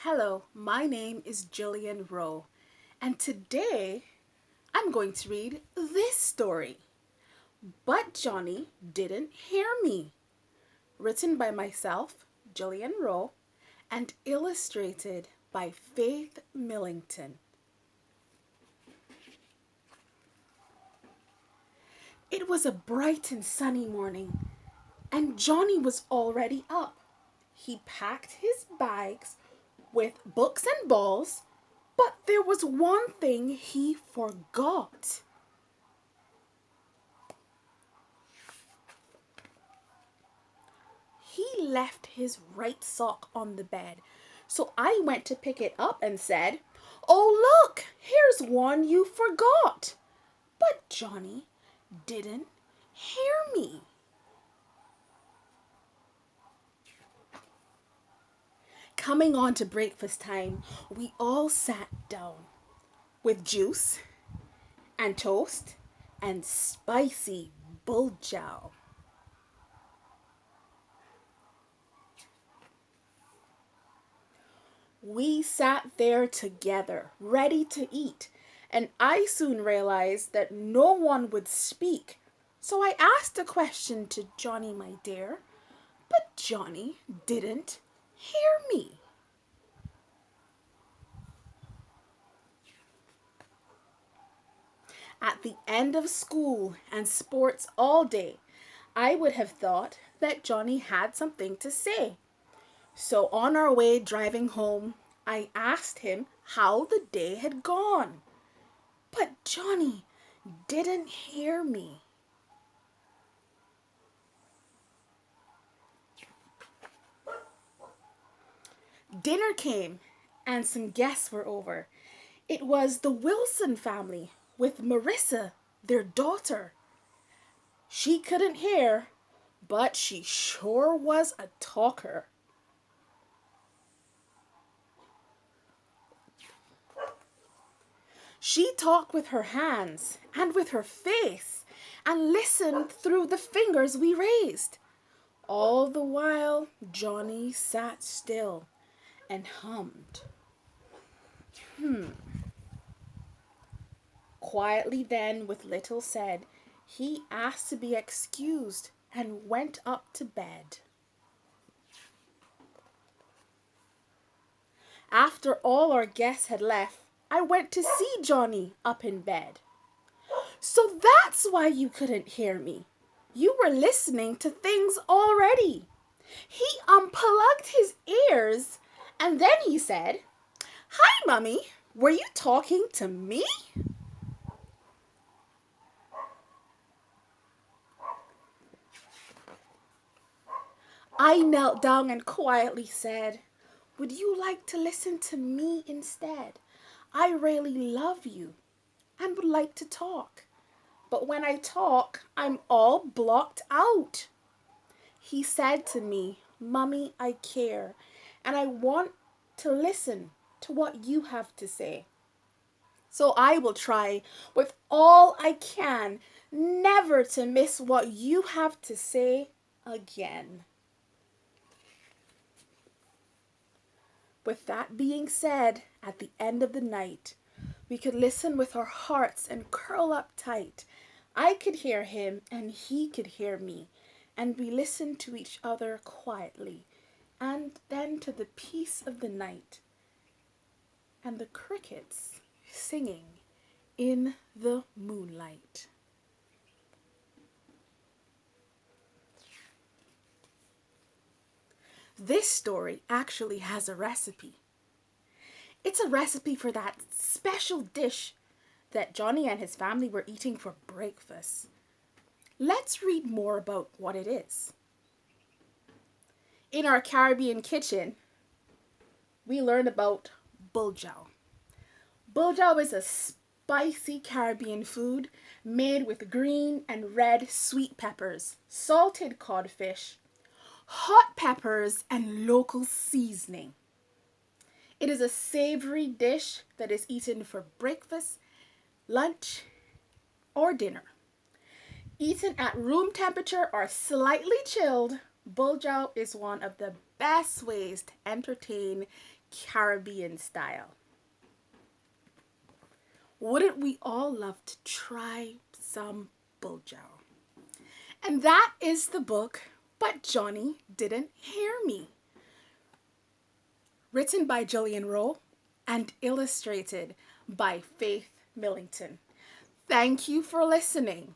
Hello, my name is Gillian Rowe, and today I'm going to read this story, But Johnny Didn't Hear Me, written by myself, Gillian Rowe, and illustrated by Faith Millington. It was a bright and sunny morning, and Johnny was already up. He packed his bags with books and balls, but there was one thing he forgot. He left his right sock on the bed, so I went to pick it up and said, "Oh, look, here's one you forgot." But Johnny didn't hear me. Coming on to breakfast time, we all sat down with juice and toast and spicy bulgow. We sat there together, ready to eat, and I soon realized that no one would speak. So I asked a question to Johnny, my dear, but Johnny didn't hear me. At the end of school and sports all day, I would have thought that Johnny had something to say. So on our way driving home, I asked him how the day had gone. But Johnny didn't hear me. Dinner came and some guests were over. It was the Wilson family with Marissa, their daughter. She couldn't hear, but she sure was a talker. She talked with her hands and with her face and listened through the fingers we raised. All the while, Johnny sat still and hummed. Quietly then, with little said, he asked to be excused and went up to bed. After all our guests had left, I went to see Johnny up in bed. "So that's why you couldn't hear me. You were listening to things already." He unplugged his ears and then he said, "Hi, Mummy, were you talking to me?" I knelt down and quietly said, "Would you like to listen to me instead? I really love you and would like to talk. But when I talk, I'm all blocked out." He said to me, "Mummy, I care, and I want to listen to what you have to say. So I will try with all I can never to miss what you have to say again." With that being said, at the end of the night, we could listen with our hearts and curl up tight. I could hear him and he could hear me, and we listened to each other quietly, and then to the peace of the night and the crickets singing in the moonlight. This story actually has a recipe. It's a recipe for that special dish that Johnny and his family were eating for breakfast. Let's read more about what it is. In our Caribbean kitchen, we learn about bulgow. Bulgow is a spicy Caribbean food made with green and red sweet peppers, salted codfish, hot peppers, and local seasoning. It is a savory dish that is eaten for breakfast, lunch, or dinner. Eaten at room temperature or slightly chilled, bulgow is one of the best ways to entertain Caribbean style. Wouldn't we all love to try some bojo? And that is the book, But Johnny Didn't Hear Me, written by Gillian Rowe and illustrated by Faith Millington. Thank you for listening.